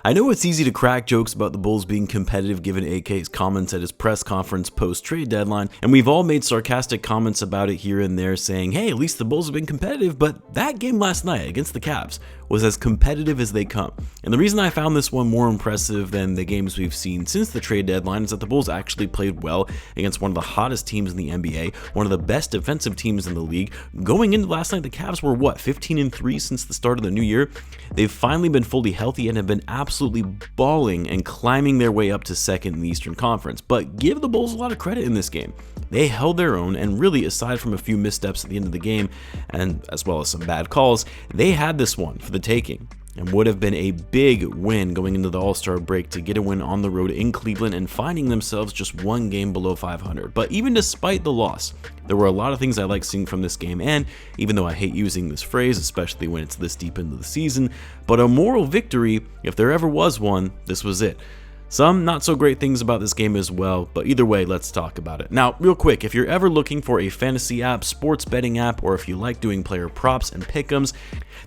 I know it's easy to crack jokes about the Bulls being competitive given AK's comments at his press conference post-trade deadline, and we've all made sarcastic comments about it here and there saying, hey, at least the Bulls have been competitive, but that game last night against the Cavs was as competitive as they come. And the reason I found this one more impressive than the games we've seen since the trade deadline is that the Bulls actually played well against one of the hottest teams in the NBA, one of the best defensive teams in the league. Going into last night, the Cavs were 15-3 since the start of the new year. They've finally been fully healthy and have been absolutely balling and climbing their way up to second in the Eastern Conference. But give the Bulls a lot of credit in this game. They held their own, and really, aside from a few missteps at the end of the game, and as well as some bad calls, they had this one for the taking, and would have been a big win going into the All-Star break to get a win on the road in Cleveland and finding themselves just one game below 500. But even despite the loss, there were a lot of things I like seeing from this game, and even though I hate using this phrase, especially when it's this deep into the season, but a moral victory, if there ever was one, this was it. Some not so great things about this game as well, but either way, let's talk about it. Now, real quick, if you're ever looking for a fantasy app, sports betting app, or if you like doing player props and pick'ems,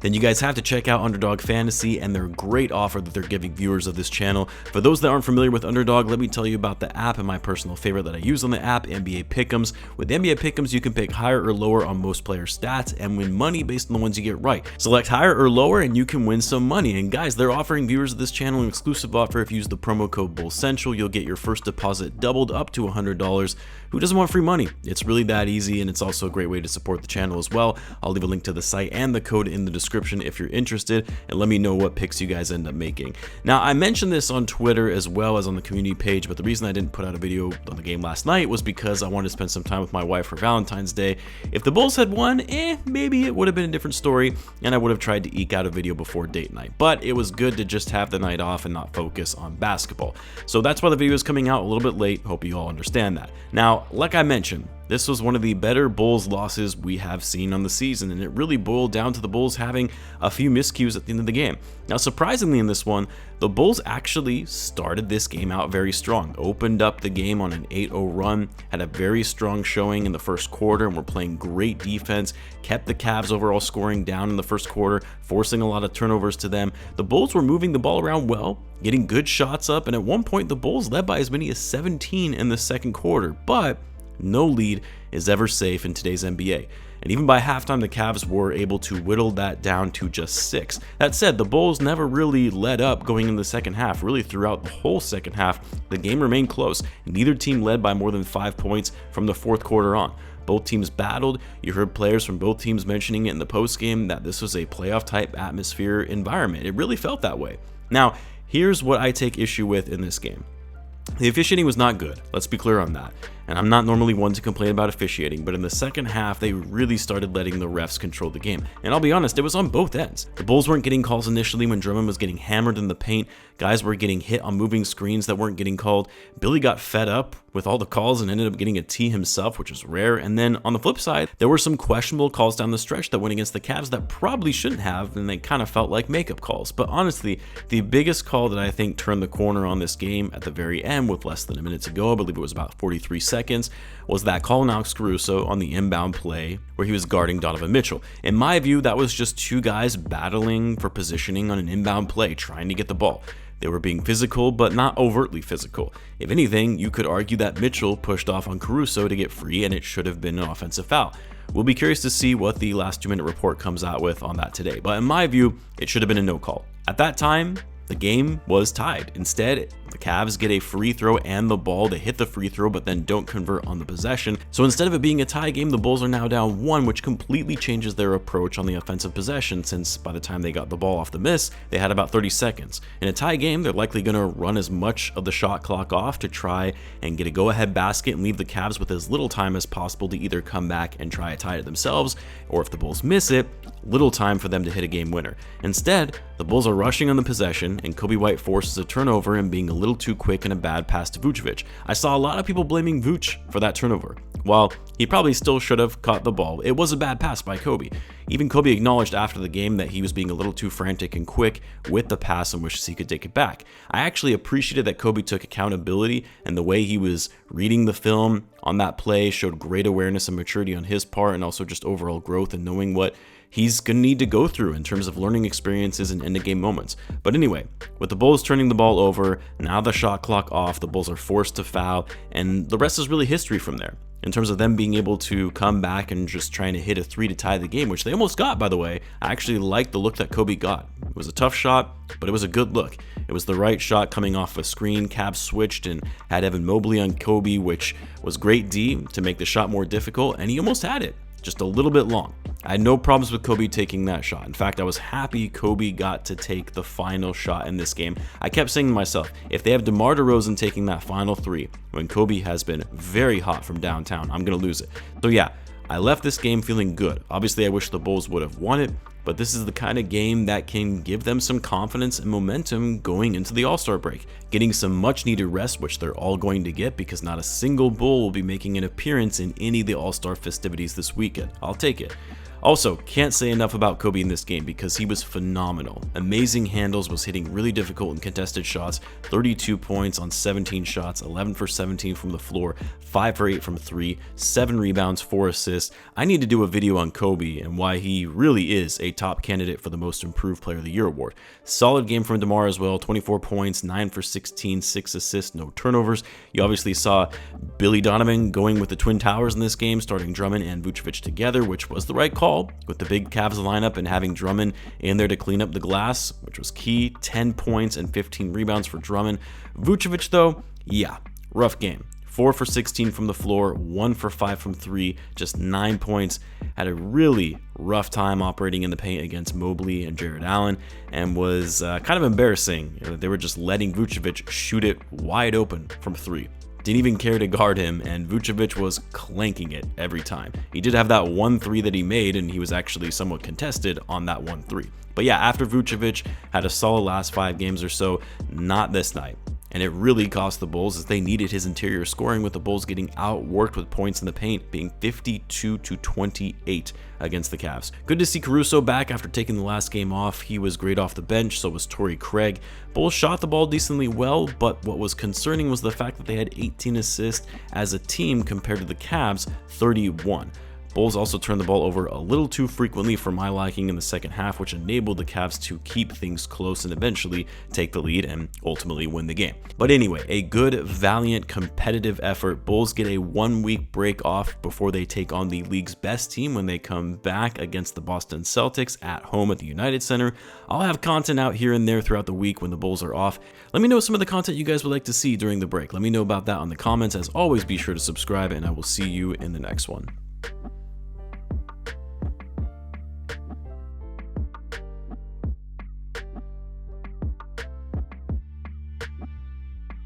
then you guys have to check out Underdog Fantasy and their great offer that they're giving viewers of this channel. For those that aren't familiar with Underdog, let me tell you about the app and my personal favorite that I use on the app, NBA Pick'ems. With NBA Pick'ems, you can pick higher or lower on most player stats and win money based on the ones you get right. Select higher or lower and you can win some money. And guys, they're offering viewers of this channel an exclusive offer. If you use the promo code BULLCENTRAL, you'll get your first deposit doubled up to $100. Who doesn't want free money? It's really that easy, and it's also a great way to support the channel as well. I'll leave a link to the site and the code in the description if you're interested, and let me know what picks you guys end up making. Now, I mentioned this on Twitter as well as on the community page, but the reason I didn't put out a video on the game last night was because I wanted to spend some time with my wife for Valentine's Day. If the Bulls had won, maybe it would have been a different story, and I would have tried to eke out a video before date night. But it was good to just have the night off and not focus on basketball. So that's why the video is coming out a little bit late. Hope you all understand that. Now, like I mentioned, this was one of the better Bulls losses we have seen on the season, and it really boiled down to the Bulls having a few miscues at the end of the game. Now, surprisingly in this one, the Bulls actually started this game out very strong, opened up the game on an 8-0 run, had a very strong showing in the first quarter, and were playing great defense, kept the Cavs overall scoring down in the first quarter, forcing a lot of turnovers to them. The Bulls were moving the ball around well, getting good shots up, and at one point the Bulls led by as many as 17 in the second quarter, but no lead is ever safe in today's NBA. And even by halftime, the Cavs were able to whittle that down to just 6. That said, the Bulls never really let up going into the second half. Really, throughout the whole second half, the game remained close. Neither team led by more than 5 points from the fourth quarter on. Both teams battled. You heard players from both teams mentioning it in the postgame that this was a playoff-type atmosphere environment. It really felt that way. Now, here's what I take issue with in this game. The officiating was not good, let's be clear on that. And I'm not normally one to complain about officiating, but in the second half, they really started letting the refs control the game. And I'll be honest, it was on both ends. The Bulls weren't getting calls initially when Drummond was getting hammered in the paint. Guys were getting hit on moving screens that weren't getting called. Billy got fed up with all the calls and ended up getting a tee himself, which was rare. And then on the flip side, there were some questionable calls down the stretch that went against the Cavs that probably shouldn't have, and they kind of felt like makeup calls. But honestly, the biggest call that I think turned the corner on this game at the very end with less than a minute to go, I believe it was about 43 seconds, was that call on Caruso on the inbound play where he was guarding Donovan Mitchell. In my view, that was just two guys battling for positioning on an inbound play, trying to get the ball. They were being physical, but not overtly physical. If anything, you could argue that Mitchell pushed off on Caruso to get free, and it should have been an offensive foul. We'll be curious to see what the last 2-minute report comes out with on that today, but in my view, it should have been a no call. At that time, the game was tied. Instead, the Cavs get a free throw and the ball. They hit the free throw, but then don't convert on the possession. So instead of it being a tie game, the Bulls are now down 1, which completely changes their approach on the offensive possession, since by the time they got the ball off the miss, they had about 30 seconds. In a tie game, they're likely going to run as much of the shot clock off to try and get a go-ahead basket and leave the Cavs with as little time as possible to either come back and try to tie it themselves, or if the Bulls miss it, little time for them to hit a game winner. Instead, the Bulls are rushing on the possession, and Coby White forces a turnover and being a little too quick and a bad pass to Vucevic. I saw a lot of people blaming Vuce for that turnover. While he probably still should have caught the ball, it was a bad pass by Coby. Even Coby acknowledged after the game that he was being a little too frantic and quick with the pass and wishes he could take it back. I actually appreciated that Coby took accountability, and the way he was reading the film on that play showed great awareness and maturity on his part, and also just overall growth and knowing what he's going to need to go through in terms of learning experiences and end-of-game moments. But anyway, with the Bulls turning the ball over, now the shot clock off, the Bulls are forced to foul, and the rest is really history from there. In terms of them being able to come back and just trying to hit a 3 to tie the game, which they almost got, by the way. I actually liked the look that Coby got. It was a tough shot, but it was a good look. It was the right shot coming off a screen. Cavs switched and had Evan Mobley on Coby, which was great D to make the shot more difficult, and he almost had it, just a little bit long. I had no problems with Coby taking that shot. In fact, I was happy Coby got to take the final shot in this game. I kept saying to myself, if they have DeMar DeRozan taking that final 3, when Coby has been very hot from downtown, I'm going to lose it. So yeah, I left this game feeling good. Obviously, I wish the Bulls would have won it, but this is the kind of game that can give them some confidence and momentum going into the All-Star break, getting some much-needed rest, which they're all going to get because not a single Bull will be making an appearance in any of the All-Star festivities this weekend. I'll take it. Also, can't say enough about Coby in this game because he was phenomenal. Amazing handles, was hitting really difficult and contested shots, 32 points on 17 shots, 11 for 17 from the floor, 5 for 8 from 3, 7 rebounds, 4 assists. I need to do a video on Coby and why he really is a top candidate for the Most Improved Player of the Year award. Solid game from DeMar as well, 24 points, 9 for 16, 6 assists, no turnovers. You obviously saw Billy Donovan going with the Twin Towers in this game, starting Drummond and Vucevic together, which was the right call with the big Cavs lineup and having Drummond in there to clean up the glass, which was key. 10 points and 15 rebounds for Drummond. Vucevic though, yeah, rough game. 4 for 16 from the floor, 1 for 5 from 3, just 9 points. Had a really rough time operating in the paint against Mobley and Jared Allen, and was kind of embarrassing. They were just letting Vucevic shoot it wide open from 3. Didn't even care to guard him, and Vucevic was clanking it every time. He did have that 1 3 that he made, and he was actually somewhat contested on that 1 3. But yeah, after Vucevic had a solid last 5 games or so, not this night. And it really cost the Bulls as they needed his interior scoring, with the Bulls getting outworked with points in the paint, being 52-28 against the Cavs. Good to see Caruso back after taking the last game off. He was great off the bench, so was Torrey Craig. Bulls shot the ball decently well, but what was concerning was the fact that they had 18 assists as a team compared to the Cavs' 31. Bulls also turned the ball over a little too frequently for my liking in the second half, which enabled the Cavs to keep things close and eventually take the lead and ultimately win the game. But anyway, a good, valiant, competitive effort. Bulls get a 1-week break off before they take on the league's best team when they come back against the Boston Celtics at home at the United Center. I'll have content out here and there throughout the week when the Bulls are off. Let me know some of the content you guys would like to see during the break. Let me know about that on the comments. As always, be sure to subscribe, and I will see you in the next one.